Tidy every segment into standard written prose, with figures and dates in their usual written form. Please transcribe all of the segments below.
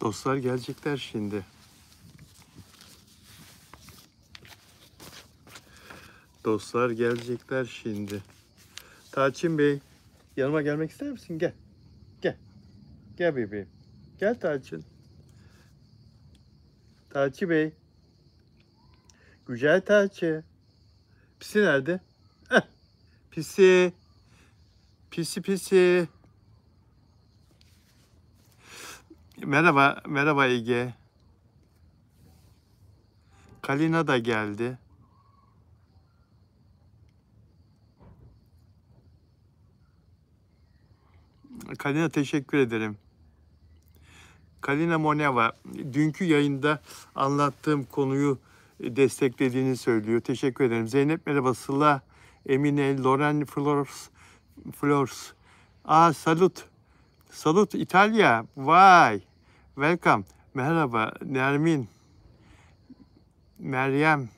Dostlar gelecekler şimdi. Dostlar gelecekler şimdi. Tarçın Bey, yanıma gelmek ister misin? Gel. Gel. Gel bebeğim. Gel Tarçın. Tarçın Bey. Güzel Tarçın. Pisi nerede? Heh. Pisi. Pisi pisi. Merhaba, merhaba Ege. Kalina da geldi. Kalina teşekkür ederim. Kalina Moneva, dünkü yayında anlattığım konuyu desteklediğini söylüyor. Teşekkür ederim. Zeynep merhaba. Sıla, Emine, Loren Flores. Salut. Salut İtalya. Vay. Welcome. Merhaba. Nermin, Meryem,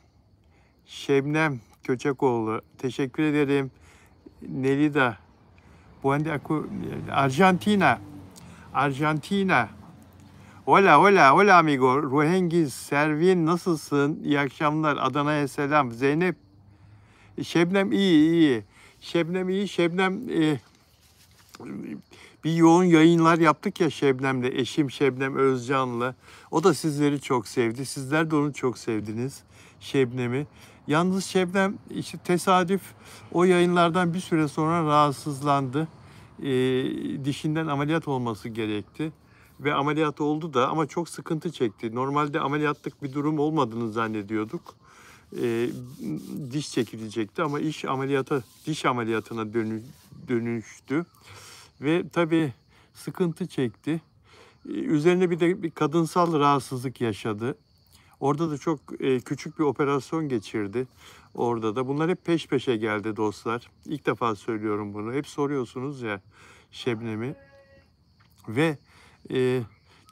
Şebnem Köçekoğlu. Teşekkür ederim. Nelida. Arjantina. Arjantina. Hola, hola, hola amigo. Ruhengiz, Servin nasılsın? İyi akşamlar. Adana'ya selam. Zeynep. Şebnem iyi. Şebnem iyi. Şebnem bir yoğun yayınlar yaptık ya Şebnem'le. Eşim Şebnem Özcan'la. O da sizleri çok sevdi. Sizler de onu çok sevdiniz. Şebnem'i. Yalnız Şebnem işte tesadüf o yayınlardan bir süre sonra rahatsızlandı. Dişinden ameliyat olması gerekti. Ve ameliyat oldu da ama çok sıkıntı çekti. Normalde ameliyatlık bir durum olmadığını zannediyorduk. Diş çekilecekti ama diş ameliyatına dönüştü. Ve tabii sıkıntı çekti. Üzerine bir de bir kadınsal rahatsızlık yaşadı. Orada da çok küçük bir operasyon geçirdi. Orada da. Bunlar hep peş peşe geldi dostlar. İlk defa söylüyorum bunu. Hep soruyorsunuz ya Şebnem'i. Ve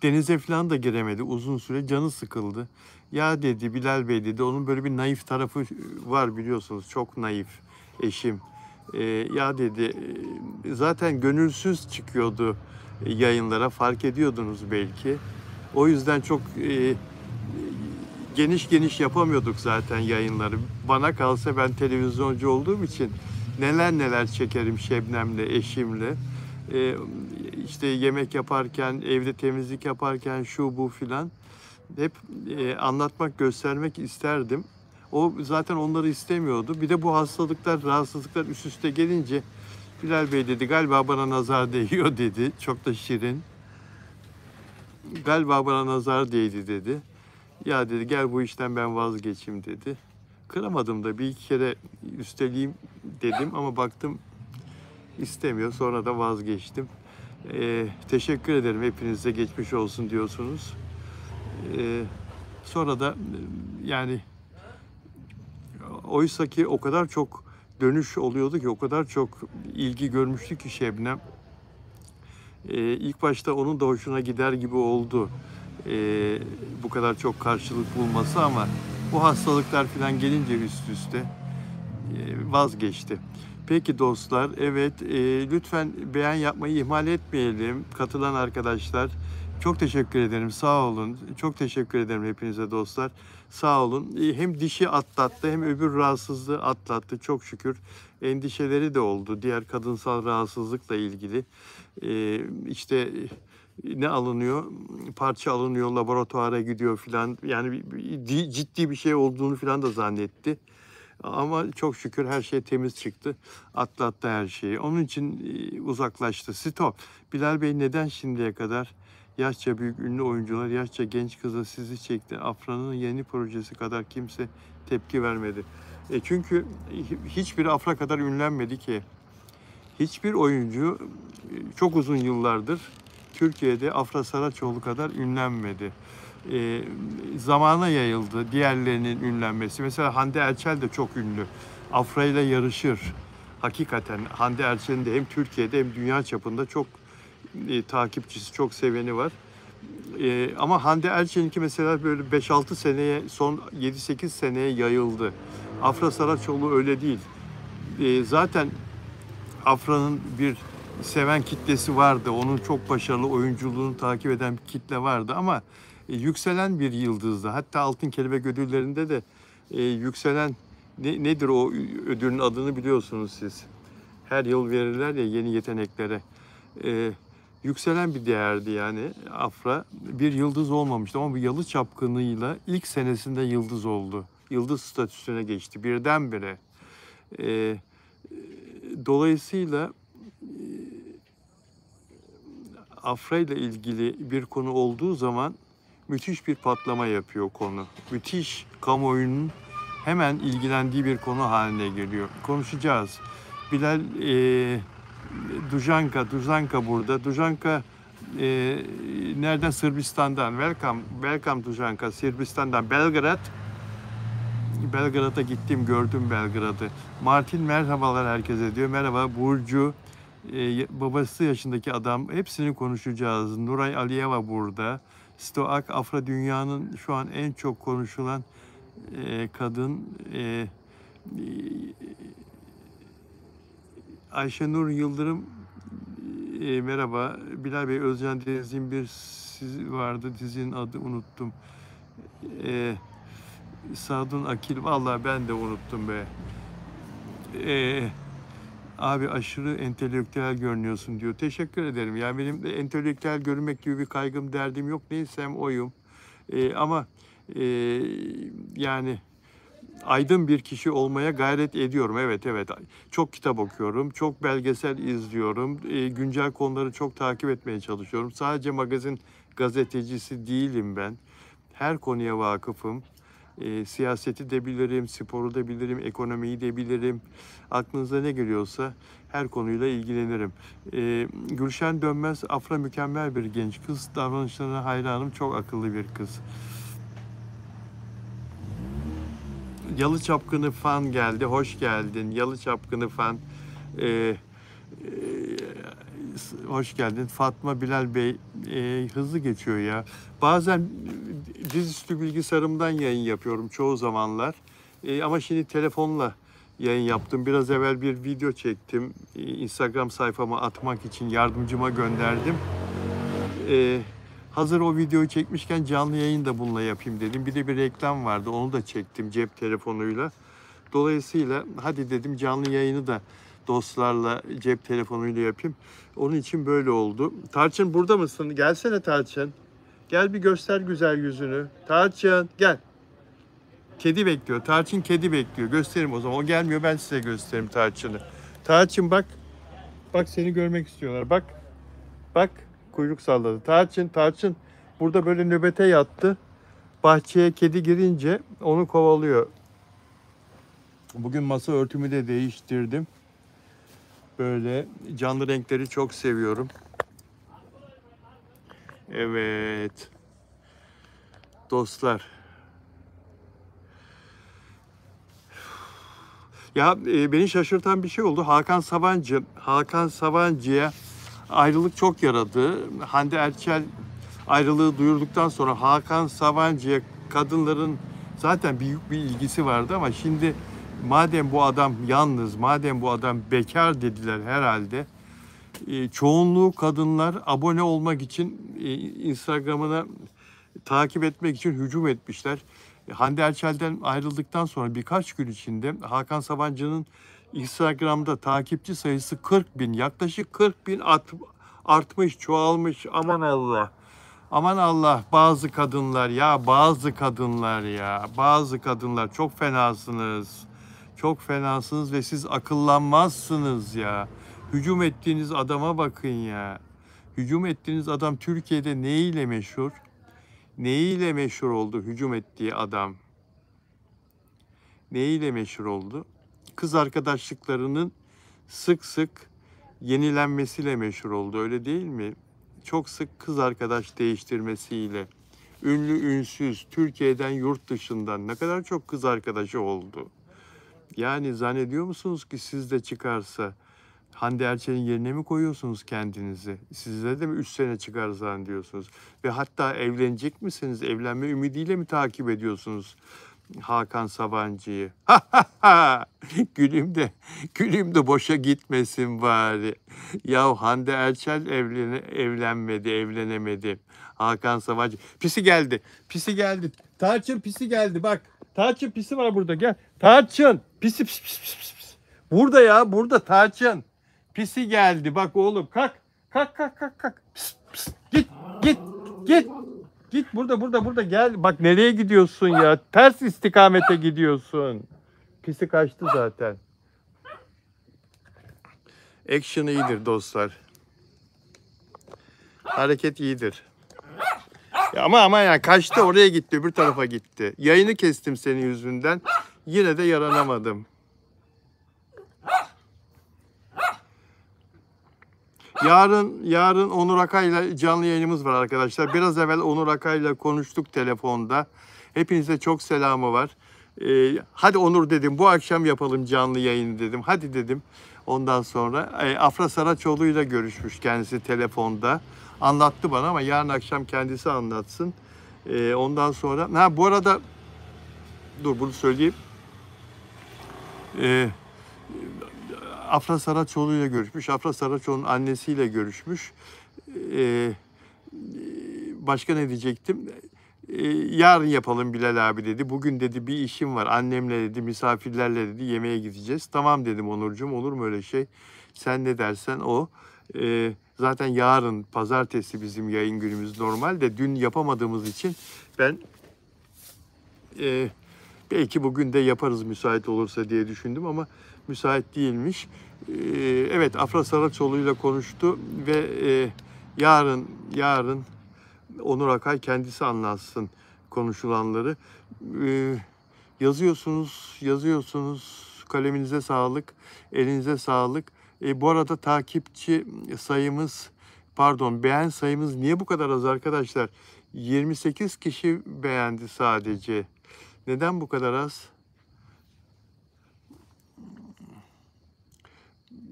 denize falan da giremedi uzun süre. Canı sıkıldı. Ya dedi Bilal Bey dedi. Onun böyle bir naif tarafı var biliyorsunuz. Çok naif eşim. Ya dedi zaten gönülsüz çıkıyordu yayınlara. Fark ediyordunuz belki. O yüzden çok geniş yapamıyorduk zaten yayınları. Bana kalsa ben televizyoncu olduğum için neler çekerim Şebnem'le, eşimle. İşte yemek yaparken, evde temizlik yaparken şu bu filan hep anlatmak, göstermek isterdim. O zaten onları istemiyordu. Bir de bu hastalıklar, rahatsızlıklar üst üste gelince Bilal Bey dedi galiba bana nazar değiyor dedi. Çok da şirin. Galiba bana nazar değdi dedi. Ya dedi gel bu işten ben vazgeçeyim dedi. Kıramadım da bir iki kere üsteleyeyim dedim ama baktım istemiyor. Sonra da vazgeçtim. Teşekkür ederim. Hepinize geçmiş olsun diyorsunuz. Sonra da yani oysa ki o kadar çok dönüş oluyordu ki o kadar çok ilgi görmüştü ki Şebnem. İlk başta onun da hoşuna gider gibi oldu. Bu kadar çok karşılık bulması ama bu hastalıklar falan gelince üst üste vazgeçti. Peki dostlar, evet lütfen beğen yapmayı ihmal etmeyelim. Katılan arkadaşlar çok teşekkür ederim, sağ olun. Çok teşekkür ederim hepinize dostlar. Sağ olun. Hem dişi atlattı hem öbür rahatsızlığı atlattı çok şükür. Endişeleri de oldu diğer kadınsal rahatsızlıkla ilgili. İşte ne alınıyor? Parça alınıyor, laboratuvara gidiyor filan. Yani ciddi bir şey olduğunu filan da zannetti. Ama çok şükür her şey temiz çıktı. Atlattı her şeyi. Onun için uzaklaştı. Stop. Bilal Bey neden şimdiye kadar yaşça büyük ünlü oyuncular, yaşça genç kızla sizi çekti? Afra'nın yeni projesi kadar kimse tepki vermedi. Çünkü hiçbir Afra kadar ünlenmedi ki. Hiçbir oyuncu çok uzun yıllardır Türkiye'de Afra Saraçoğlu kadar ünlenmedi. Zamana yayıldı diğerlerinin ünlenmesi. Mesela Hande Erçel de çok ünlü. Afra ile yarışır. Hakikaten Hande Erçel'in de hem Türkiye'de hem dünya çapında çok takipçisi, çok seveni var. Ama Hande Erçel'inki mesela böyle 5-6 seneye, son 7-8 seneye yayıldı. Afra Saraçoğlu öyle değil. Zaten Afra'nın bir seven kitlesi vardı. Onun çok başarılı oyunculuğunu takip eden bir kitle vardı ama yükselen bir yıldızdı. Hatta Altın Kelebek ödüllerinde de yükselen nedir o ödülün adını biliyorsunuz siz. Her yıl verirler ya yeni yeteneklere. Yükselen bir değerdi yani Afra. Bir yıldız olmamıştı ama bu Yalı Çapkını'yla ilk senesinde yıldız oldu. Yıldız statüsüne geçti birdenbire. Dolayısıyla Afra ile ilgili bir konu olduğu zaman müthiş bir patlama yapıyor konu. Müthiş kamuoyunun hemen ilgilendiği bir konu haline geliyor. Konuşacağız. Bilal Dušanka burada. Dušanka nereden? Sırbistan'dan. Welcome Dušanka. Sırbistan'dan. Belgrad'a gittim, gördüm Belgrad'ı. Martin merhabalar herkese diyor. Merhaba Burcu. Babası yaşındaki adam. Hepsini konuşacağız. Nuray Aliyeva burada. Stoak Afra dünyanın şu an en çok konuşulan kadın. Ayşenur Yıldırım merhaba. Bilal Bey, Özcan Deniz'in bir dizi vardı. Dizinin adı unuttum. Sadun Akil. Vallahi ben de unuttum be. Abi aşırı entelektüel görünüyorsun diyor. Teşekkür ederim. Yani benim de entelektüel görünmek gibi bir kaygım, derdim yok. Neysem oyum. Ama yani aydın bir kişi olmaya gayret ediyorum. Evet. Çok kitap okuyorum, çok belgesel izliyorum, güncel konuları çok takip etmeye çalışıyorum. Sadece magazin gazetecisi değilim ben. Her konuya vakıfım. Siyaseti de bilirim, sporu da bilirim, ekonomiyi de bilirim. Aklınıza ne geliyorsa her konuyla ilgilenirim. Gülşen Dönmez, Afra mükemmel bir genç kız. Davranışlarına hayranım, çok akıllı bir kız. Yalı Çapkını fan geldi. Hoş geldin. Yalı Çapkını fan. Hoş geldin. Fatma Bilal Bey. Hızlı geçiyor ya. Bazen dizüstü bilgisayarımdan yayın yapıyorum çoğu zamanlar. Ama şimdi telefonla yayın yaptım. Biraz evvel bir video çektim. Instagram sayfama atmak için yardımcıma gönderdim. Hazır o videoyu çekmişken canlı yayın da bununla yapayım dedim. Bir de bir reklam vardı, onu da çektim cep telefonuyla. Dolayısıyla hadi dedim canlı yayını da dostlarla cep telefonuyla yapayım. Onun için böyle oldu. Tarçın burada mısın? Gelsene Tarçın. Gel bir göster güzel yüzünü. Tarçın gel. Kedi bekliyor. Tarçın kedi bekliyor. Göstereyim o zaman. O gelmiyor, ben size göstereyim Tarçın'ı. Tarçın bak. Bak seni görmek istiyorlar. Bak. Kuyruk salladı. Tarçın burada böyle nöbete yattı. Bahçeye kedi girince onu kovalıyor. Bugün masa örtümü de değiştirdim. Böyle canlı renkleri çok seviyorum. Evet. Dostlar. Ya beni şaşırtan bir şey oldu. Hakan Sabancı'ya ayrılık çok yaradı. Hande Erçel ayrılığı duyurduktan sonra Hakan Sabancı'ya kadınların zaten büyük bir ilgisi vardı ama şimdi madem bu adam yalnız, madem bu adam bekar dediler herhalde. Çoğunluğu kadınlar abone olmak için Instagram'ına takip etmek için hücum etmişler. Hande Erçel'den ayrıldıktan sonra birkaç gün içinde Hakan Sabancı'nın Instagram'da takipçi sayısı 40.000, yaklaşık 40.000 artmış, çoğalmış. Aman Allah. Aman Allah, bazı kadınlar çok fenasınız. Çok fenasınız ve siz akıllanmazsınız ya. Hücum ettiğiniz adama bakın ya. Hücum ettiğiniz adam Türkiye'de neyiyle meşhur? Neyiyle meşhur oldu hücum ettiği adam? Neyiyle meşhur oldu? Kız arkadaşlıklarının sık sık yenilenmesiyle meşhur oldu, öyle değil mi? Çok sık kız arkadaş değiştirmesiyle. Ünlü ünsüz, Türkiye'den yurt dışından ne kadar çok kız arkadaşı oldu. Yani zannediyor musunuz ki siz de çıkarsa Hande Erçel'in yerine mi koyuyorsunuz kendinizi? Sizde de mi 3 sene çıkar zannediyorsunuz? Ve hatta evlenecek misiniz? Evlenme ümidiyle mi takip ediyorsunuz Hakan Sabancı'yı. Gülüm de boşa gitmesin bari. Ya Hande Erçel evlenemedi. Hakan Sabancı. Pisi geldi. Tarçın pisi geldi bak. Tarçın pisi var burada gel. Tarçın pisi pis. Burada ya burada Tarçın. Pisi geldi bak oğlum kalk. Kalk. Pis. Git. Git burada gel. Bak nereye gidiyorsun ya? Ters istikamete gidiyorsun. Pisi kaçtı zaten. Action iyidir dostlar. Hareket iyidir. Ya ama yani kaçtı oraya gitti öbür tarafa gitti. Yayını kestim senin yüzünden. Yine de yaranamadım. Yarın Onur Akay'la canlı yayınımız var arkadaşlar. Biraz evvel Onur Akay'la konuştuk telefonda. Hepinize çok selamı var. Hadi Onur dedim bu akşam yapalım canlı yayını dedim. Hadi dedim. Ondan sonra Afra Saraçoğlu'yla görüşmüş kendisi telefonda. Anlattı bana ama yarın akşam kendisi anlatsın. Ondan sonra bu arada dur bunu söyleyeyim. Afra Saraçoğlu'yla görüşmüş. Afra Saraçoğlu'nun annesiyle görüşmüş. Başka ne diyecektim? Yarın yapalım Bilal abi dedi. Bugün dedi bir işim var. Annemle dedi, misafirlerle dedi yemeğe gideceğiz. Tamam dedim Onurcuğum olur mu öyle şey? Sen ne dersen o. Zaten yarın pazartesi bizim yayın günümüz normalde. Dün yapamadığımız için ben belki bugün de yaparız müsait olursa diye düşündüm ama müsait değilmiş. Evet Afra Saraçoğlu'yla konuştu ve yarın Onur Akay kendisi anlatsın konuşulanları. Yazıyorsunuz. Kaleminize sağlık, elinize sağlık. Bu arada takipçi sayımız, beğen sayımız niye bu kadar az arkadaşlar? 28 kişi beğendi sadece. Neden bu kadar az?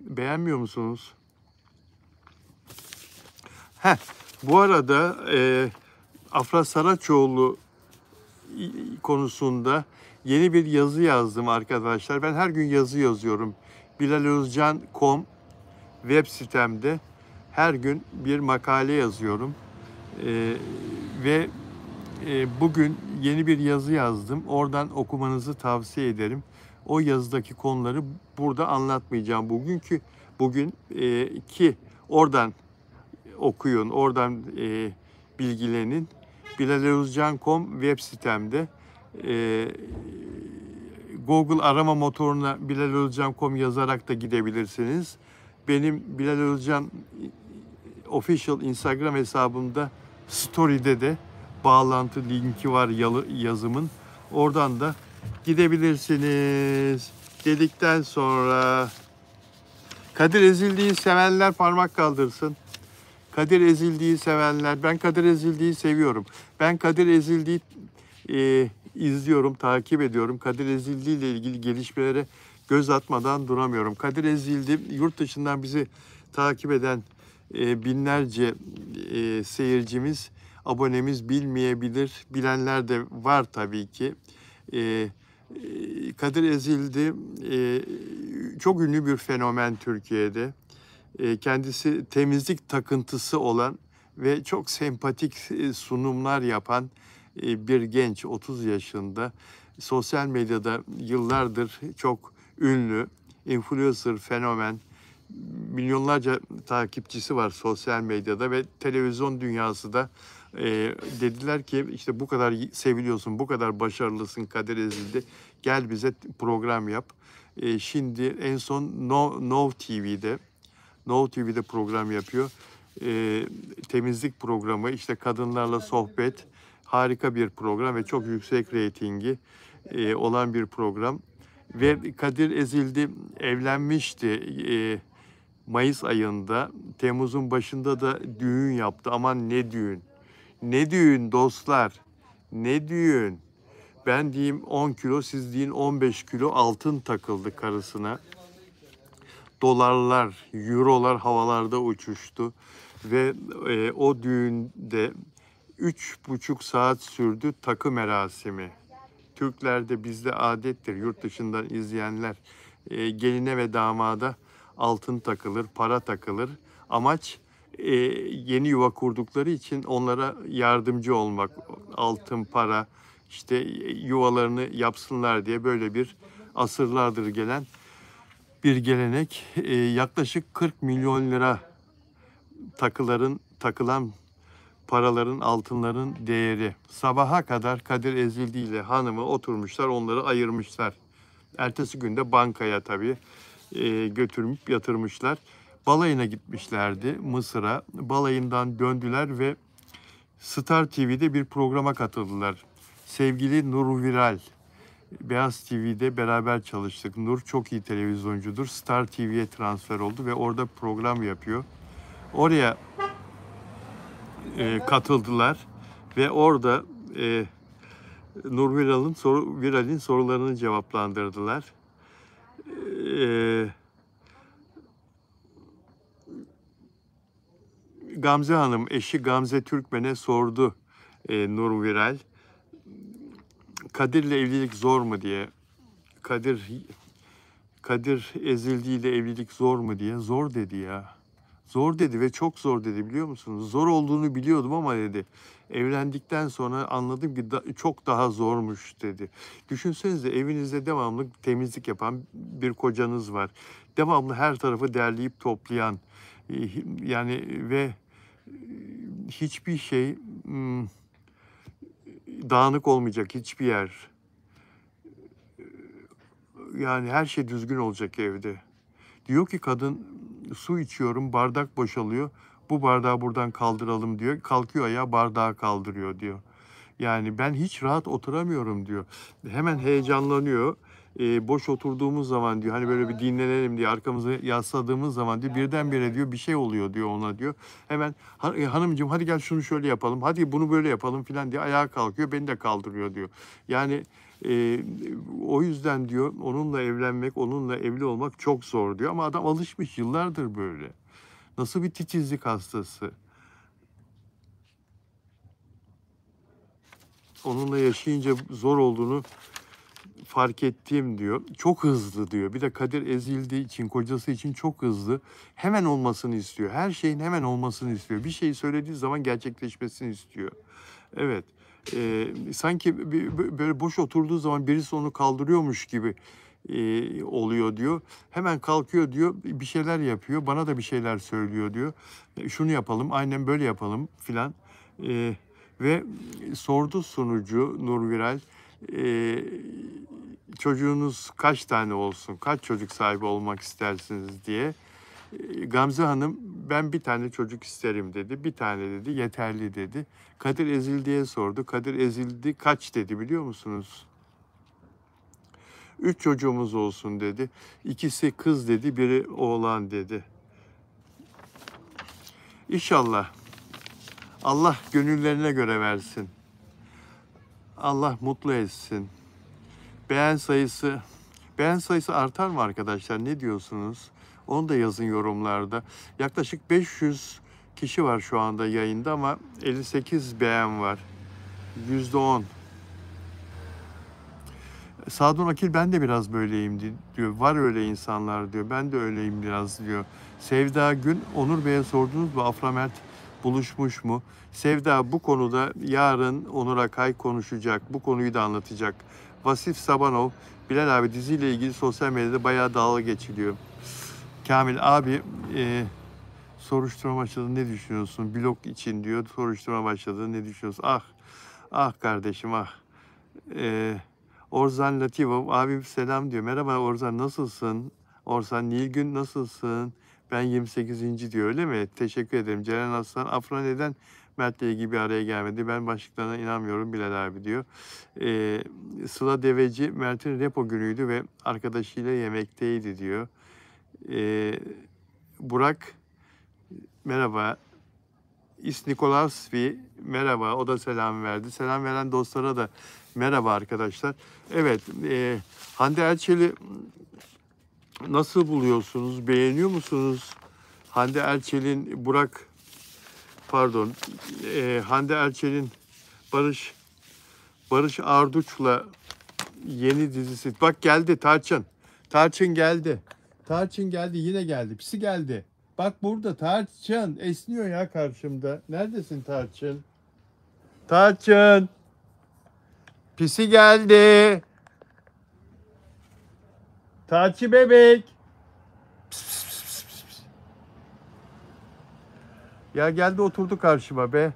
Beğenmiyor musunuz? Bu arada Afra Saraçoğlu konusunda yeni bir yazı yazdım arkadaşlar. Ben her gün yazı yazıyorum. bilalozcan.com web sitemde her gün bir makale yazıyorum. Ve bugün yeni bir yazı yazdım. Oradan okumanızı tavsiye ederim. O yazıdaki konuları burada anlatmayacağım bugün ki oradan okuyun, oradan bilgilenin. bilalozcan.com web sitemde Google arama motoruna bilalozcan.com yazarak da gidebilirsiniz. Benim Bilal Özcan official Instagram hesabımda story'de de bağlantı linki var yazımın. Oradan da gidebilirsiniz. Dedikten sonra Kadir Ezildi'yi sevenler parmak kaldırsın. Kadir Ezildi'yi sevenler. Ben Kadir Ezildi'yi seviyorum. Ben Kadir Ezildi'yi izliyorum, takip ediyorum. Kadir Ezildi ile ilgili gelişmelere göz atmadan duramıyorum. Kadir Ezildi yurt dışından bizi takip eden binlerce seyircimiz, abonemiz bilmeyebilir. Bilenler de var tabii ki. Kadir Ezildi çok ünlü bir fenomen Türkiye'de. Kendisi temizlik takıntısı olan ve çok sempatik sunumlar yapan bir genç 30 yaşında. Sosyal medyada yıllardır çok ünlü, influencer, fenomen, milyonlarca takipçisi var sosyal medyada ve televizyon dünyası da dediler ki işte bu kadar seviliyorsun, bu kadar başarılısın Kadir Ezildi, gel bize program yap. Şimdi en son Now TV'de program yapıyor. Temizlik programı, işte kadınlarla sohbet, harika bir program ve çok yüksek reytingi olan bir program. Ve Kadir Ezildi evlenmişti Mayıs ayında. Temmuz'un başında da düğün yaptı. Aman ne düğün. Ne düğün dostlar. Ne düğün. Ben diyeyim 10 kilo, siz deyin 15 kilo altın takıldı karısına. Dolarlar, eurolar havalarda uçuştu. Ve o düğünde 3,5 saat sürdü takı merasimi. Türklerde bizde adettir. Yurt dışından izleyenler geline ve damada altın takılır, para takılır. Amaç yeni yuva kurdukları için onlara yardımcı olmak. Altın, para, işte yuvalarını yapsınlar diye böyle bir asırlardır gelen bir gelenek. Yaklaşık 40 milyon lira takılan paraların, altınların değeri. Sabaha kadar Kadir Ezildi ile hanımı oturmuşlar, onları ayırmışlar. Ertesi günde bankaya tabii götürüp yatırmışlar. Balayına gitmişlerdi Mısır'a. Balayından döndüler ve Star TV'de bir programa katıldılar. Sevgili Nur Viral, Beyaz TV'de beraber çalıştık. Nur çok iyi televizyoncudur. Star TV'ye transfer oldu ve orada program yapıyor. Oraya katıldılar ve orada Nur Viral'in sorularını cevaplandırdılar. Gamze Hanım, eşi Gamze Türkmen'e sordu Nur Viral. Kadir'le evlilik zor mu diye. Kadir Ezildi ile evlilik zor mu diye. Zor dedi ya. Zor dedi ve çok zor dedi, biliyor musunuz? Zor olduğunu biliyordum ama dedi. Evlendikten sonra anladım ki çok daha zormuş dedi. Düşünsenize, evinizde devamlı temizlik yapan bir kocanız var. Devamlı her tarafı derleyip toplayan, yani ve hiçbir şey dağınık olmayacak, hiçbir yer. Yani her şey düzgün olacak evde. Diyor ki kadın, su içiyorum, bardak boşalıyor. Bu bardağı buradan kaldıralım diyor. Kalkıyor ayağa, bardağı kaldırıyor diyor. Yani ben hiç rahat oturamıyorum diyor. Hemen heyecanlanıyor. Boş oturduğumuz zaman diyor, hani böyle bir dinlenelim diye arkamızı yasladığımız zaman diyor, birdenbire diyor bir şey oluyor diyor ona diyor. Hemen hanımcığım hadi gel şunu şöyle yapalım, hadi bunu böyle yapalım filan diye ayağa kalkıyor, beni de kaldırıyor diyor. Yani o yüzden diyor onunla evlenmek, onunla evli olmak çok zor diyor. Ama adam alışmış yıllardır böyle. Nasıl bir titizlik hastası. Onunla yaşayınca zor olduğunu fark ettiğim diyor. Çok hızlı diyor. Bir de Kadir ezildiği için, kocası için çok hızlı. Hemen olmasını istiyor. Her şeyin hemen olmasını istiyor. Bir şeyi söylediği zaman gerçekleşmesini istiyor. Evet. Sanki böyle boş oturduğu zaman birisi onu kaldırıyormuş gibi oluyor diyor. Hemen kalkıyor diyor, bir şeyler yapıyor. Bana da bir şeyler söylüyor diyor. Şunu yapalım, aynen böyle yapalım filan. Ve sordu sunucu Nur Viral, çocuğunuz kaç tane olsun, kaç çocuk sahibi olmak istersiniz diye. Gamze Hanım, ben bir tane çocuk isterim dedi. Bir tane dedi, yeterli dedi. Kadir Ezildi'ye sordu. Kadir Ezildi kaç dedi biliyor musunuz? 3 çocuğumuz olsun dedi. İkisi kız dedi, biri oğlan dedi. İnşallah. Allah gönüllerine göre versin. Allah mutlu etsin. Beğen sayısı artar mı arkadaşlar? Ne diyorsunuz? Onu da yazın yorumlarda. Yaklaşık 500 kişi var şu anda yayında ama 58 beğen var. %10. Sadun Akil, ben de biraz böyleyim diyor. Var öyle insanlar diyor. Ben de öyleyim biraz diyor. Sevda Gün, Onur Bey'e sordunuz mu? Afra Mert buluşmuş mu? Sevda, bu konuda yarın Onur Akay konuşacak. Bu konuyu da anlatacak. Vasif Sabanov, Bilal abi diziyle ilgili sosyal medyada bayağı dalga geçiliyor. Kamil abi, soruşturma başladı, ne düşünüyorsun? Blog için diyor, soruşturma başladı, ne düşünüyorsun? Ah kardeşim ah. Orzan Latifov, abi selam diyor. Merhaba Orzan, nasılsın? Orzan Nilgün, nasılsın? Ben 28. diyor, öyle mi? Teşekkür ederim. Ceren Aslan, Afra neden Mert'le ilgili bir araya gelmedi? Ben başlıklarına inanmıyorum Bilal abi diyor. Sıla Deveci, Mert'in repo günüydü ve arkadaşıyla yemekteydi diyor. Burak, merhaba. Nikolausvi, merhaba. O da selam verdi. Selam veren dostlara da merhaba arkadaşlar. Evet, Hande Erçel'i nasıl buluyorsunuz? Beğeniyor musunuz? Hande Erçel'in Hande Erçel'in Barış Arduç'la yeni dizisi. Bak geldi Tarçın. Tarçın geldi. Tarçın geldi, yine geldi. Pisi geldi. Bak burada Tarçın esniyor ya karşımda. Neredesin Tarçın? Tarçın. Pisi geldi. Tarçı bebek. Pis, pis, pis, pis, pis, pis. Ya geldi oturdu karşıma be.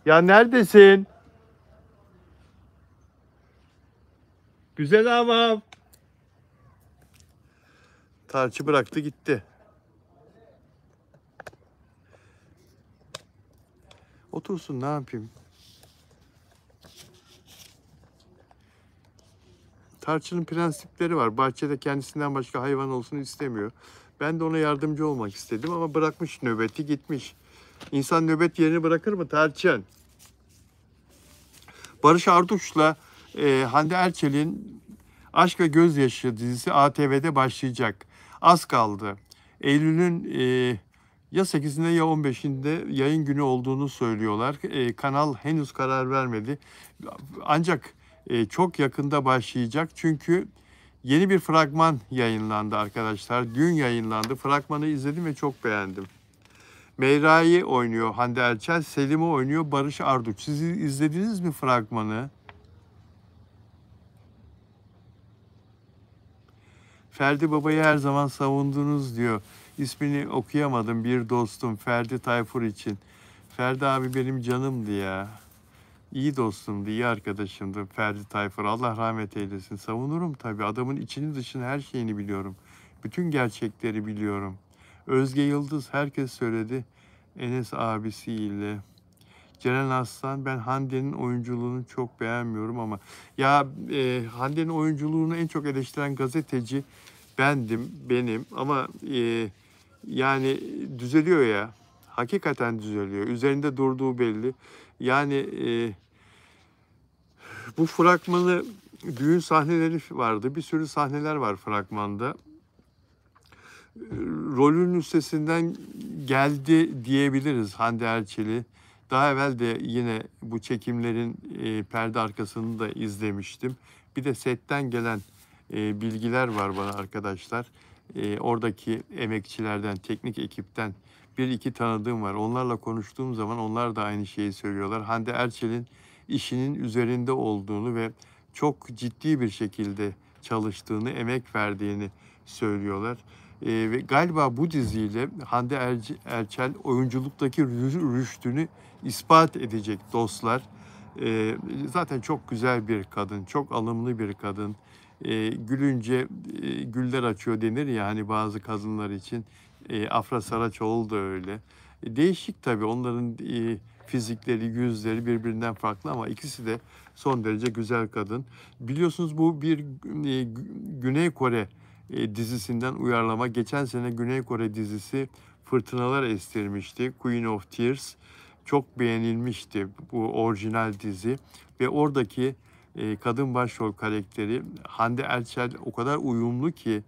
Ya neredesin? Güzel ama. Tarçı bıraktı gitti. Otursun, ne yapayım? Tarçının prensipleri var. Bahçede kendisinden başka hayvan olsun istemiyor. Ben de ona yardımcı olmak istedim ama bırakmış nöbeti, gitmiş. İnsan nöbet yerini bırakır mı Tarçın? Barış Arduç'la Hande Erçel'in Aşk ve Gözyaşı dizisi ATV'de başlayacak. Az kaldı. Eylül'ün ya 8'inde ya 15'inde yayın günü olduğunu söylüyorlar. Kanal henüz karar vermedi. Ancak çok yakında başlayacak. Çünkü yeni bir fragman yayınlandı arkadaşlar. Dün yayınlandı. Fragmanı izledim ve çok beğendim. Meyra'yı oynuyor Hande Erçel, Selim'i oynuyor Barış Arduç. Siz izlediniz mi fragmanı? Ferdi Baba'yı her zaman savundunuz diyor. İsmini okuyamadım, bir dostum Ferdi Tayfur için. Ferdi abi benim canımdı ya. İyi dostumdu, iyi arkadaşımdı Ferdi Tayfur. Allah rahmet eylesin. Savunurum tabii. Adamın içini dışını her şeyini biliyorum. Bütün gerçekleri biliyorum. Özge Yıldız herkes söyledi. Enes abisiyle. Ceren Aslan, ben Hande'nin oyunculuğunu çok beğenmiyorum ama ya Hande'nin oyunculuğunu en çok eleştiren gazeteci benim ama yani düzeliyor ya. Hakikaten düzeliyor. Üzerinde durduğu belli. Yani bu fragmanı, düğün sahneleri vardı. Bir sürü sahneler var fragmanda. Rolün üstesinden geldi diyebiliriz Hande Erçel'i. Daha evvel de yine bu çekimlerin perde arkasını da izlemiştim. Bir de setten gelen bilgiler var bana arkadaşlar. Oradaki emekçilerden, teknik ekipten bir iki tanıdığım var. Onlarla konuştuğum zaman onlar da aynı şeyi söylüyorlar. Hande Erçel'in işinin üzerinde olduğunu ve çok ciddi bir şekilde çalıştığını, emek verdiğini söylüyorlar. Ve galiba bu diziyle Hande Erçel oyunculuktaki rüştünü ispat edecek dostlar. Zaten çok güzel bir kadın, çok alımlı bir kadın. Gülünce güller açıyor denir ya hani bazı kadınlar için. Afra Saraçoğlu da öyle. Değişik tabii onların fizikleri, yüzleri birbirinden farklı ama ikisi de son derece güzel kadın. Biliyorsunuz bu bir Güney Kore dizisinden uyarlama. Geçen sene Güney Kore dizisi fırtınalar estirmişti. Queen of Tears. Çok beğenilmişti bu orijinal dizi ve oradaki kadın başrol karakteri Hande Erçel o kadar uyumlu ki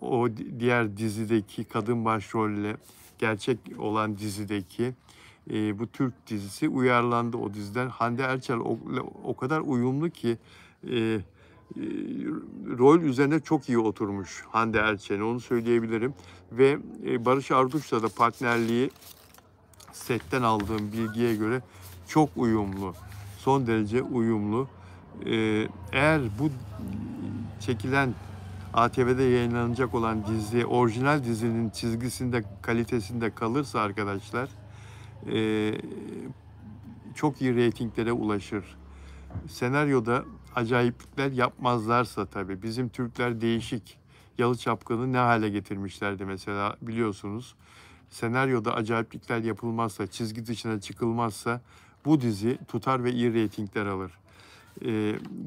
o diğer dizideki kadın başrolle gerçek olan dizideki bu Türk dizisi uyarlandı o diziden. Hande Erçel o kadar uyumlu ki rol üzerine çok iyi oturmuş Hande Erçel'in, onu söyleyebilirim. Ve Barış Arduç'la da partnerliği setten aldığım bilgiye göre çok uyumlu. Son derece uyumlu. Eğer bu çekilen ATV'de yayınlanacak olan dizi orijinal dizinin çizgisinde, kalitesinde kalırsa arkadaşlar çok iyi reytinglere ulaşır. Senaryoda acayiplikler yapmazlarsa tabii. Bizim Türkler değişik. Yalı Çapkın'ı ne hale getirmişlerdi mesela biliyorsunuz. Senaryoda acayiplikler yapılmazsa, çizgi dışına çıkılmazsa bu dizi tutar ve iyi reytingler alır.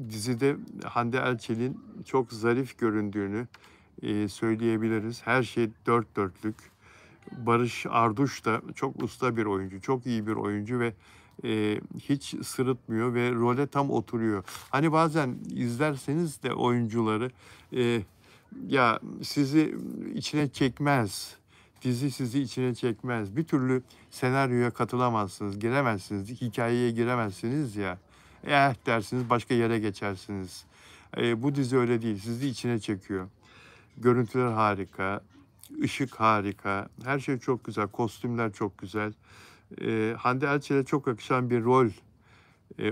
Dizide Hande Erçel'in çok zarif göründüğünü söyleyebiliriz. Her şey dört dörtlük. Barış Arduç da çok usta bir oyuncu, çok iyi bir oyuncu ve hiç sırıtmıyor ve role tam oturuyor. Hani bazen izlerseniz de oyuncuları ya sizi içine çekmez. Dizi sizi içine çekmez. Bir türlü senaryoya katılamazsınız, giremezsiniz, hikayeye giremezsiniz ya. Dersiniz, başka yere geçersiniz. Bu dizi öyle değil. Sizi içine çekiyor. Görüntüler harika, ışık harika, her şey çok güzel, kostümler çok güzel. Hande Erçel'e çok yakışan bir rol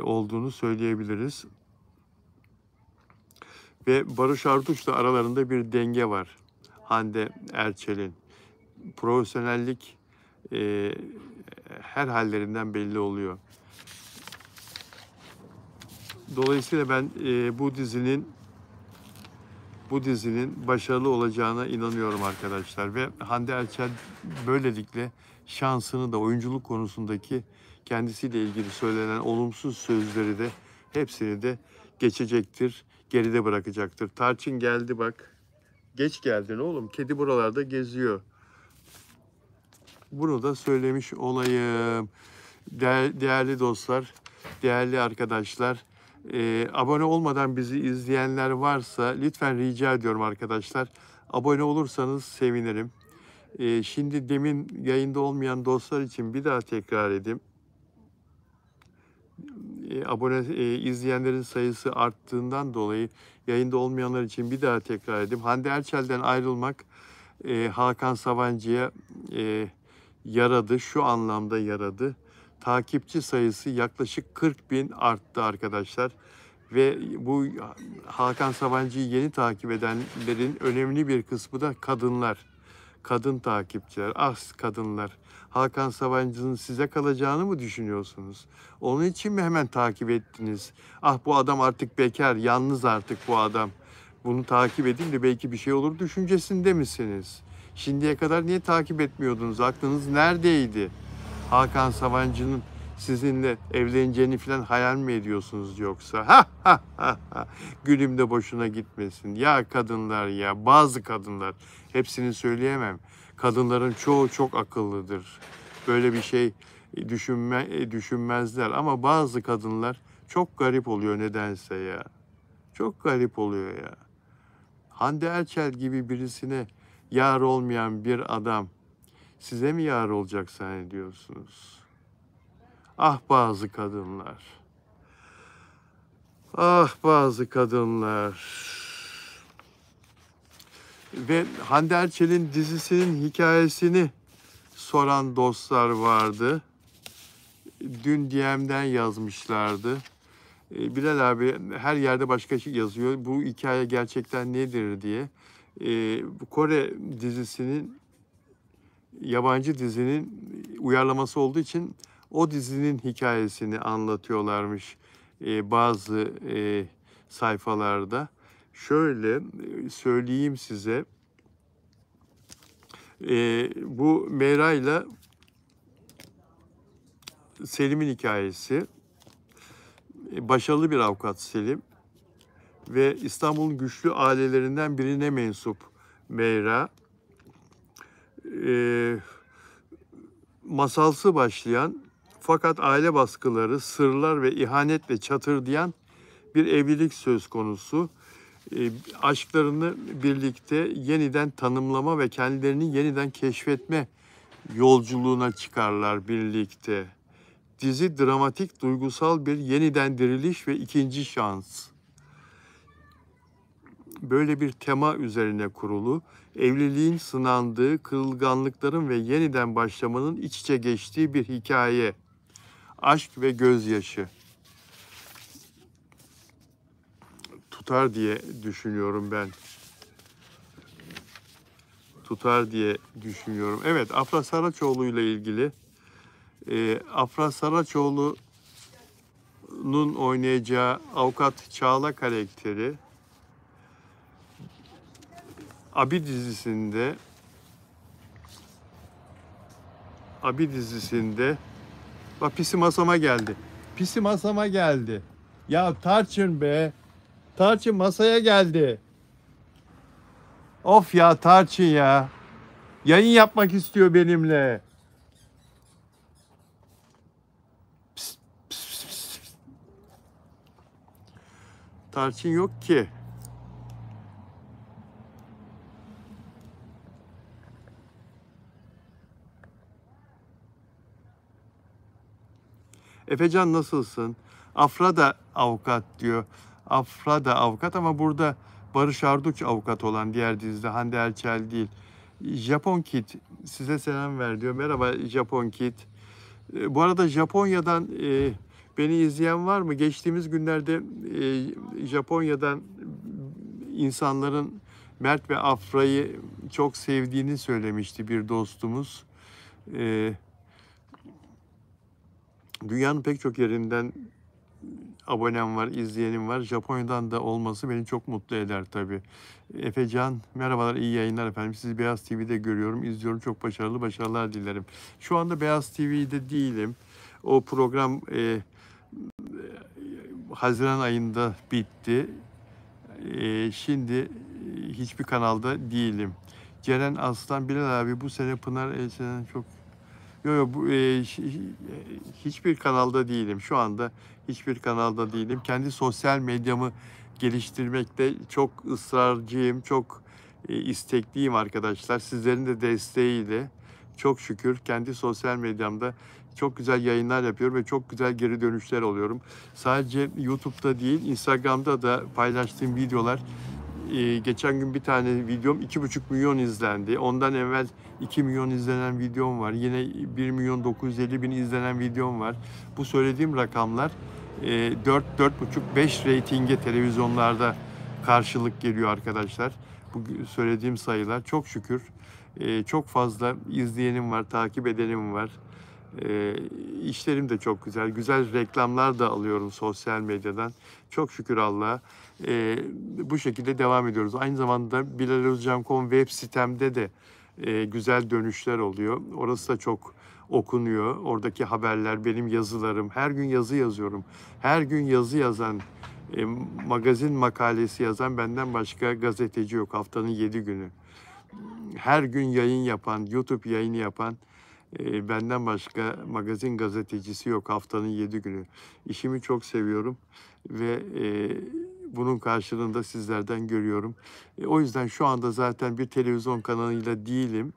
olduğunu söyleyebiliriz. Ve Barış Arduç'la aralarında bir denge var. Hande Erçel'in. Profesyonellik her hallerinden belli oluyor. Dolayısıyla ben bu dizinin başarılı olacağına inanıyorum arkadaşlar. Ve Hande Erçel böylelikle şansını da oyunculuk konusundaki kendisiyle ilgili söylenen olumsuz sözleri de hepsini de geçecektir, geride bırakacaktır. Tarçın geldi bak. Geç geldin oğlum. Kedi buralarda geziyor. Bunu da söylemiş olayım. Değerli dostlar, değerli arkadaşlar, abone olmadan bizi izleyenler varsa lütfen rica ediyorum arkadaşlar. Abone olursanız sevinirim. Şimdi demin yayında olmayan dostlar için bir daha tekrar edeyim. İzleyenlerin sayısı arttığından dolayı yayında olmayanlar için bir daha tekrar edeyim. Hande Erçel'den ayrılmak Hakan Sabancı'ya yaradı, şu anlamda yaradı. Takipçi sayısı yaklaşık 40.000 arttı arkadaşlar. Ve bu Hakan Sabancı'yı yeni takip edenlerin önemli bir kısmı da kadınlar. Kadın takipçiler, kadınlar. Hakan Sabancı'nın size kalacağını mı düşünüyorsunuz? Onun için mi hemen takip ettiniz? Bu adam artık bekar, yalnız artık bu adam. Bunu takip edeyim de belki bir şey olur düşüncesinde misiniz? Şimdiye kadar niye takip etmiyordunuz? Aklınız neredeydi? Hakan Sabancı'nın sizinle evleneceğini falan hayal mi ediyorsunuz yoksa? Gülüm de boşuna gitmesin. Ya kadınlar ya, bazı kadınlar, hepsini söyleyemem. Kadınların çoğu çok akıllıdır. Böyle bir şey düşünmezler ama bazı kadınlar çok garip oluyor nedense ya. Çok garip oluyor ya. Hande Erçel gibi birisine yar olmayan bir adam size mi yar olacak zannediyorsunuz? Bazı kadınlar. Bazı kadınlar. Ve Hande Erçel'in dizisinin hikayesini soran dostlar vardı. Dün DM'den yazmışlardı. Bilal abi her yerde başka şey yazıyor. Bu hikaye gerçekten nedir diye. Bu Kore dizisinin, yabancı dizinin uyarlaması olduğu için o dizinin hikayesini anlatıyorlarmış bazı sayfalarda. Şöyle söyleyeyim size. Bu Meyra'yla Selim'in hikayesi. Başarılı bir avukat Selim ve İstanbul'un güçlü ailelerinden birine mensup Meyra. Masalsı başlayan fakat aile baskıları, sırlar ve ihanetle çatırdayan bir evlilik söz konusu. Aşklarını birlikte yeniden tanımlama ve kendilerini yeniden keşfetme yolculuğuna çıkarlar birlikte. Dizi dramatik, duygusal bir yeniden diriliş ve ikinci şans. Böyle bir tema üzerine kurulu, evliliğin sınandığı, kırılganlıkların ve yeniden başlamanın iç içe geçtiği bir hikaye. Aşk ve gözyaşı. Tutar diye düşünüyorum ben. Tutar diye düşünüyorum. Evet, Afra Saraçoğlu ile ilgili. Afra Saraçoğlu'nun oynayacağı avukat Çağla karakteri Abi dizisinde bak pisi masama geldi. Pisi masama geldi. Ya Tarçın be. Tarçın masaya geldi. Of ya Tarçın ya. Yayın yapmak istiyor benimle. Pist, pist, pist. Tarçın yok ki. Efecan nasılsın? Afra da avukat diyor. Afra da avukat ama burada Barış Arduç avukat olan, diğer dizide Hande Erçel değil. Japon Kid size selam ver diyor. Merhaba Japon Kid. Bu arada Japonya'dan beni izleyen var mı? Geçtiğimiz günlerde Japonya'dan insanların Mert ve Afra'yı çok sevdiğini söylemişti bir dostumuz. Dünyanın pek çok yerinden abonem var, izleyenim var. Japonya'dan da olması beni çok mutlu eder tabii. Efecan, merhabalar, iyi yayınlar efendim. Sizi Beyaz TV'de görüyorum, izliyorum. Çok başarılar dilerim. Şu anda Beyaz TV'de değilim. O program Haziran ayında bitti. Şimdi hiçbir kanalda değilim. Ceren Aslan, Bilal abi bu sene Pınar Elçi'den çok... Yok hiçbir kanalda değilim. Şu anda hiçbir kanalda değilim. Kendi sosyal medyamı geliştirmekte çok ısrarcıyım, çok istekliyim arkadaşlar. Sizlerin de desteğiyle çok şükür kendi sosyal medyamda çok güzel yayınlar yapıyorum ve çok güzel geri dönüşler alıyorum. Sadece YouTube'da değil, Instagram'da da paylaştığım videolar. Geçen gün bir tane videom 2,5 milyon izlendi. Ondan evvel 2 milyon izlenen videom var. Yine 1 milyon 950 bin izlenen videom var. Bu söylediğim rakamlar 4, 4,5, 5 reytinge televizyonlarda karşılık geliyor arkadaşlar. Bu söylediğim sayılar çok şükür. Çok fazla izleyenim var, takip edenim var. İşlerim de çok güzel. Güzel reklamlar da alıyorum sosyal medyadan. Çok şükür Allah'a. Bu şekilde devam ediyoruz. Aynı zamanda bilalozcan.com web sitemde de güzel dönüşler oluyor. Orası da çok okunuyor. Oradaki haberler, benim yazılarım. Her gün yazı yazıyorum. Her gün yazı yazan, magazin makalesi yazan benden başka gazeteci yok. Haftanın 7 günü. Her gün yayın yapan, YouTube yayını yapan benden başka magazin gazetecisi yok haftanın 7 günü. İşimi çok seviyorum ve bunun karşılığını da sizlerden görüyorum. O yüzden şu anda zaten bir televizyon kanalıyla değilim.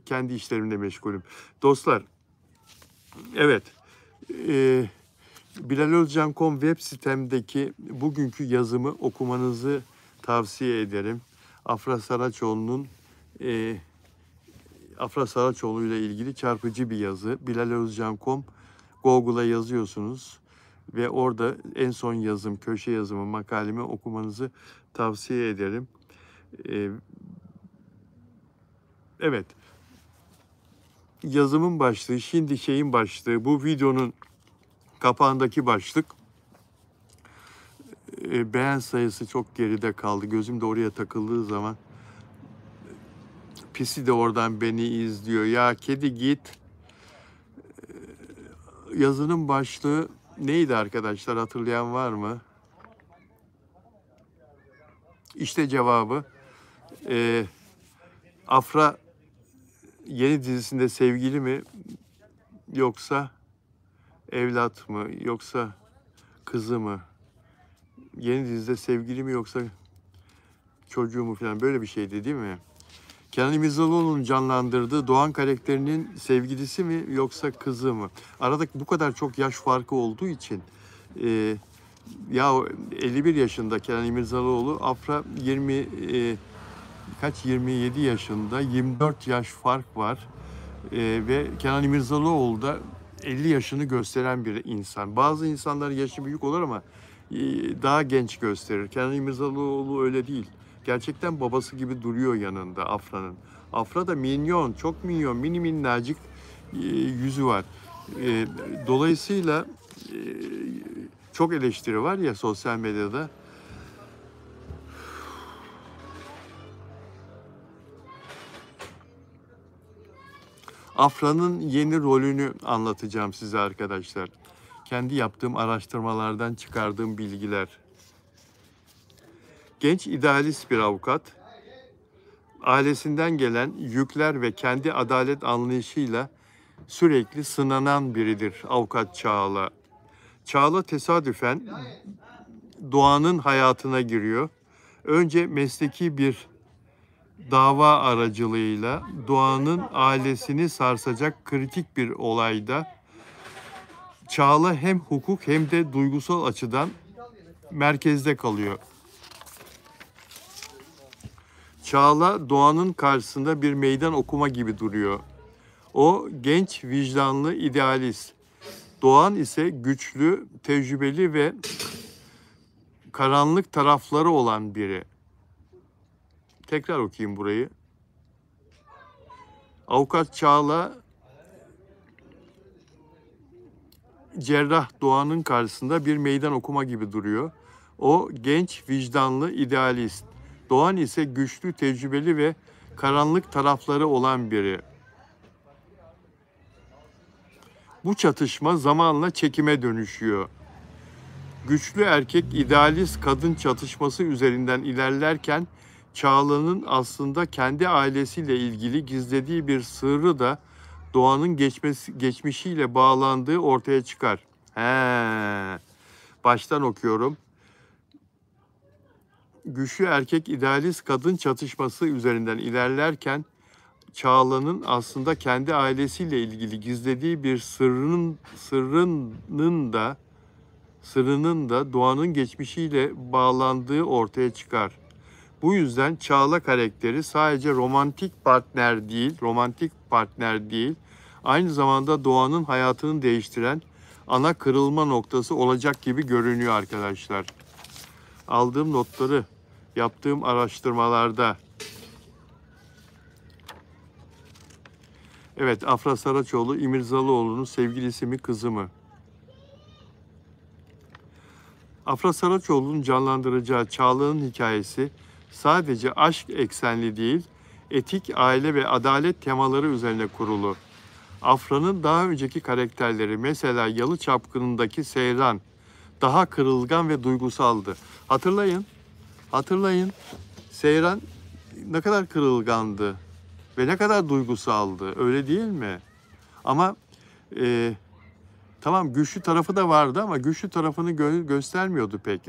Kendi işlerimle meşgulüm. Dostlar, evet, bilalozcan.com web sitemdeki bugünkü yazımı okumanızı tavsiye ederim. Afra Saraçoğlu ile ilgili çarpıcı bir yazı. bilalozcan.com Google'a yazıyorsunuz ve orada en son yazım, köşe yazımı, makalemi okumanızı tavsiye ederim. Evet, yazımın başlığı, şimdi şeyin başlığı, bu videonun kapağındaki başlık. Beğen sayısı çok geride kaldı. Gözüm de oraya takıldığı zaman pisi de oradan beni izliyor. Ya kedi git. Yazının başlığı neydi arkadaşlar? Hatırlayan var mı? İşte cevabı. Afra yeni dizisinde sevgili mi? Yoksa evlat mı? Yoksa kızı mı? Yeni dizide sevgili mi yoksa çocuğu mu falan, böyle bir şeydi değil mi? Kenan İmirzalıoğlu'nun canlandırdığı Doğan karakterinin sevgilisi mi yoksa kızı mı? Arada bu kadar çok yaş farkı olduğu için ya 51 yaşında Kenan İmirzalıoğlu, Afra 27 yaşında, 24 yaş fark var. Ve Kenan İmirzalıoğlu da 50 yaşını gösteren bir insan. Bazı insanlar yaşı büyük olur ama daha genç gösterir. Kenan İmirzalıoğlu öyle değil. Gerçekten babası gibi duruyor yanında Afra'nın. Afra da minyon, çok minyon, mini minnacık yüzü var. Dolayısıyla çok eleştiri var ya sosyal medyada. Afra'nın yeni rolünü anlatacağım size arkadaşlar. Kendi yaptığım araştırmalardan çıkardığım bilgiler. Genç idealist bir avukat, ailesinden gelen yükler ve kendi adalet anlayışıyla sürekli sınanan biridir avukat Çağla. Çağla tesadüfen Doğan'ın hayatına giriyor. Önce mesleki bir dava aracılığıyla Doğan'ın ailesini sarsacak kritik bir olayda Çağla hem hukuk hem de duygusal açıdan merkezde kalıyor. Çağla doğanın karşısında bir meydan okuma gibi duruyor. O genç, vicdanlı, idealist. Doğan ise güçlü, tecrübeli ve karanlık tarafları olan biri. Tekrar okuyayım burayı. Avukat Çağla, cerrah Doğan'ın karşısında bir meydan okuma gibi duruyor. O genç, vicdanlı, idealist. Doğan ise güçlü, tecrübeli ve karanlık tarafları olan biri. Bu çatışma zamanla çekime dönüşüyor. Güçlü erkek, idealist kadın çatışması üzerinden ilerlerken Çağla'nın aslında kendi ailesiyle ilgili gizlediği bir sırrı da Doğan'ın geçmişiyle bağlandığı ortaya çıkar. Baştan okuyorum. Güçlü erkek, idealist kadın çatışması üzerinden ilerlerken Çağla'nın aslında kendi ailesiyle ilgili gizlediği bir sırrının da Doğan'ın geçmişiyle bağlandığı ortaya çıkar. Bu yüzden Çağla karakteri sadece romantik partner değil, aynı zamanda Doğan'ın hayatını değiştiren ana kırılma noktası olacak gibi görünüyor arkadaşlar. Aldığım notları, yaptığım araştırmalarda, evet, Afra Saraçoğlu, İmirzalıoğlu'nun sevgilisi mi, kızı mı? Afra Saraçoğlu'nun canlandıracağı Çağla'nın hikayesi sadece aşk eksenli değil, etik, aile ve adalet temaları üzerine kurulu. Afra'nın daha önceki karakterleri, mesela Yalı Çapkını'ndaki Seyran, daha kırılgan ve duygusaldı. Hatırlayın. Seyran ne kadar kırılgandı ve ne kadar duygusaldı, öyle değil mi? Ama tamam, güçlü tarafı da vardı ama güçlü tarafını göstermiyordu pek.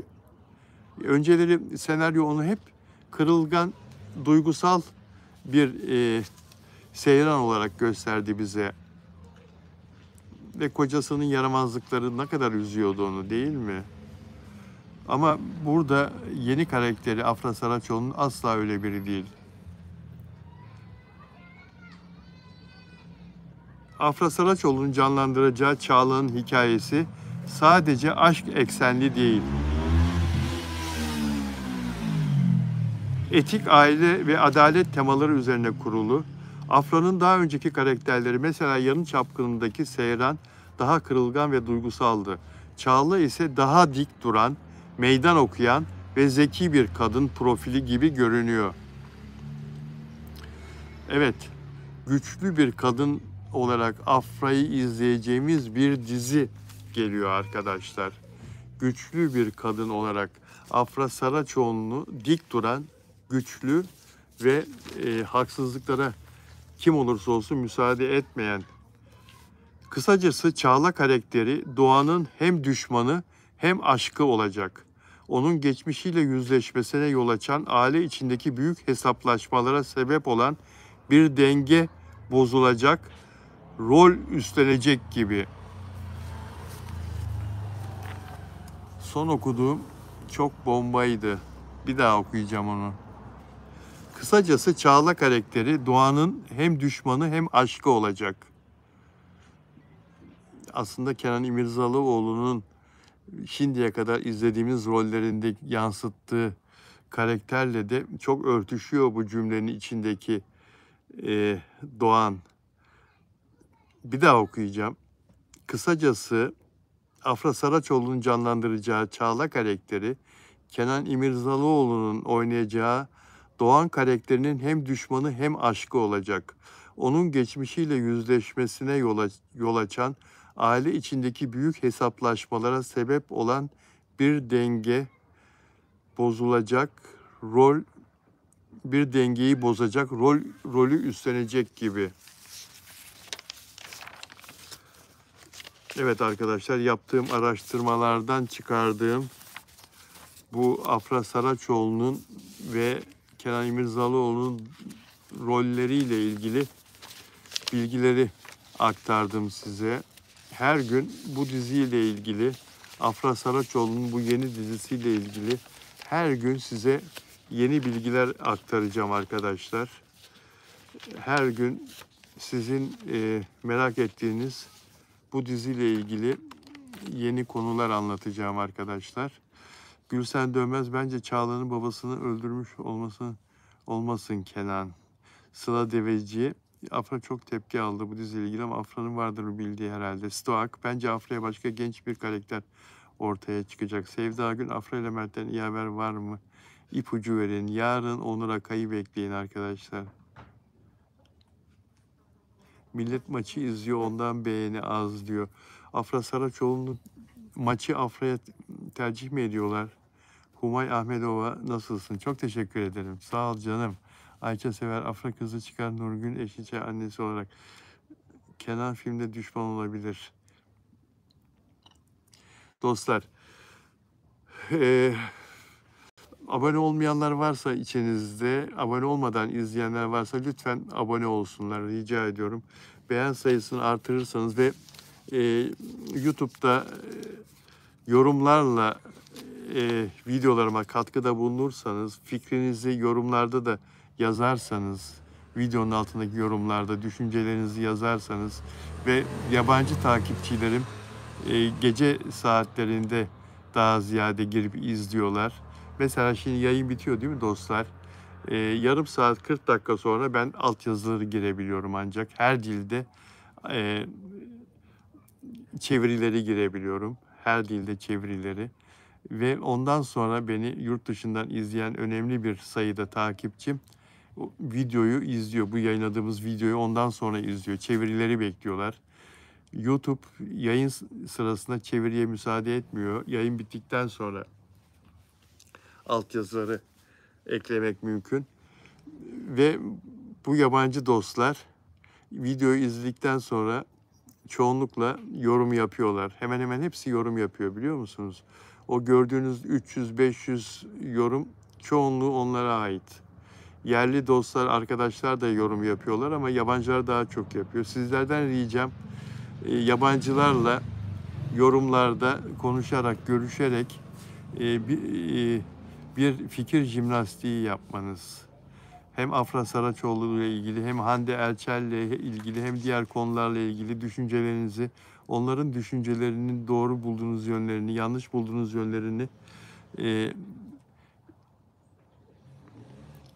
Önceleri senaryo onu hep kırılgan, duygusal bir Seyran olarak gösterdi bize. Ve kocasının yaramazlıkları ne kadar üzüyordu onu, değil mi? Ama burada yeni karakteri Afra Saraçoğlu'nun asla öyle biri değil. Afra Saraçoğlu'nun canlandıracağı Çağla'nın hikayesi sadece aşk eksenli değil. Etik, aile ve adalet temaları üzerine kurulu. Afra'nın daha önceki karakterleri, mesela Yalı Çapkını'ndaki Seyran, daha kırılgan ve duygusaldı. Çağla ise daha dik duran, meydan okuyan ve zeki bir kadın profili gibi görünüyor. Evet, güçlü bir kadın olarak Afra'yı izleyeceğimiz bir dizi geliyor arkadaşlar. Güçlü bir kadın olarak Afra Saraçoğlu'nu dik duran, güçlü ve haksızlıklara kim olursa olsun müsaade etmeyen. Kısacası Çağla karakteri Doğan'ın hem düşmanı hem aşkı olacak. Onun geçmişiyle yüzleşmesine yol açan, aile içindeki büyük hesaplaşmalara sebep olan bir denge bozulacak, rol üstlenecek gibi. Son okuduğum çok bombaydı. Bir daha okuyacağım onu. Kısacası Çağla karakteri Doğan'ın hem düşmanı hem aşkı olacak. Aslında Kenan İmirzalıoğlu'nun şimdiye kadar izlediğimiz rollerinde yansıttığı karakterle de çok örtüşüyor bu cümlenin içindeki Doğan. Bir daha okuyacağım. Kısacası Afra Saraçoğlu'nun canlandıracağı Çağla karakteri, Kenan İmirzalıoğlu'nun oynayacağı Doğan karakterinin hem düşmanı hem aşkı olacak. Onun geçmişiyle yüzleşmesine yol açan, aile içindeki büyük hesaplaşmalara sebep olan bir denge bozulacak, bir dengeyi bozacak rolü üstlenecek gibi. Evet arkadaşlar, yaptığım araştırmalardan çıkardığım bu Afra Saraçoğlu'nun ve Kenan İmirzalıoğlu'nun rolleriyle ilgili bilgileri aktardım size. her gün bu diziyle ilgili, Afra Saraçoğlu'nun bu yeni dizisiyle ilgili her gün size yeni bilgiler aktaracağım arkadaşlar. Her gün sizin merak ettiğiniz bu diziyle ilgili yeni konular anlatacağım arkadaşlar. Gülsen Dönmez bence Çağla'nın babasını öldürmüş olmasın Kenan. Sıla Deveci. Afra çok tepki aldı bu diziyle ilgili ama Afra'nın vardır bildiği herhalde. Stoak. Bence Afra'ya başka genç bir karakter ortaya çıkacak. Sevda Gün, Afra ile Mert'ten iyi haber var mı? İpucu verin. Yarın Onur Akay'ı bekleyin arkadaşlar. Millet maçı izliyor, ondan beğeni az diyor. Afra Saraçoğlu'nun maçı Afra'ya tercih mi ediyorlar? Humay Ahmedova, nasılsın? Çok teşekkür ederim. Sağ ol canım. Ayça Sever, Afra kızı çıkar Nurgül Eşiçe annesi olarak. Kenan filmde düşman olabilir. Dostlar, abone olmayanlar varsa içinizde, abone olmadan izleyenler varsa lütfen abone olsunlar, rica ediyorum. Beğen sayısını artırırsanız ve YouTube'da yorumlarla videolarıma katkıda bulunursanız, fikrinizi yorumlarda da yazarsanız, videonun altındaki yorumlarda düşüncelerinizi yazarsanız ve yabancı takipçilerim gece saatlerinde daha ziyade girip izliyorlar. Mesela şimdi yayın bitiyor değil mi dostlar? Yarım saat 40 dakika sonra ben altyazıları girebiliyorum ancak her dilde çevirileri girebiliyorum. Her dilde çevirileri. Ve ondan sonra beni yurt dışından izleyen önemli bir sayıda takipçim videoyu izliyor. Bu yayınladığımız videoyu ondan sonra izliyor. Çevirileri bekliyorlar. YouTube yayın sırasında çeviriye müsaade etmiyor. Yayın bittikten sonra altyazıları eklemek mümkün. Ve bu yabancı dostlar videoyu izledikten sonra çoğunlukla yorum yapıyorlar. Hemen hemen hepsi yorum yapıyor biliyor musunuz? O gördüğünüz 300-500 yorum çoğunluğu onlara ait. Yerli dostlar, arkadaşlar da yorum yapıyorlar ama yabancılar daha çok yapıyor. Sizlerden ricam yabancılarla yorumlarda konuşarak, görüşerek bir fikir jimnastiği yapmanız. Hem Afra Saraçoğlu ile ilgili hem Hande Erçel ile ilgili hem diğer konularla ilgili düşüncelerinizi, onların düşüncelerinin doğru bulduğunuz yönlerini, yanlış bulduğunuz yönlerini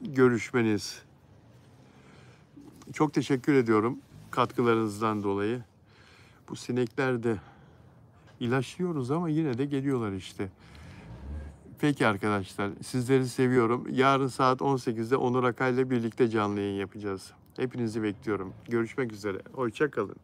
görüşmeniz. Çok teşekkür ediyorum katkılarınızdan dolayı. Bu sinekler de ilaçlıyoruz ama yine de geliyorlar işte. Peki arkadaşlar, sizleri seviyorum. Yarın saat 18'de Onur Akay ile birlikte canlı yayın yapacağız. Hepinizi bekliyorum. Görüşmek üzere. Hoşça kalın.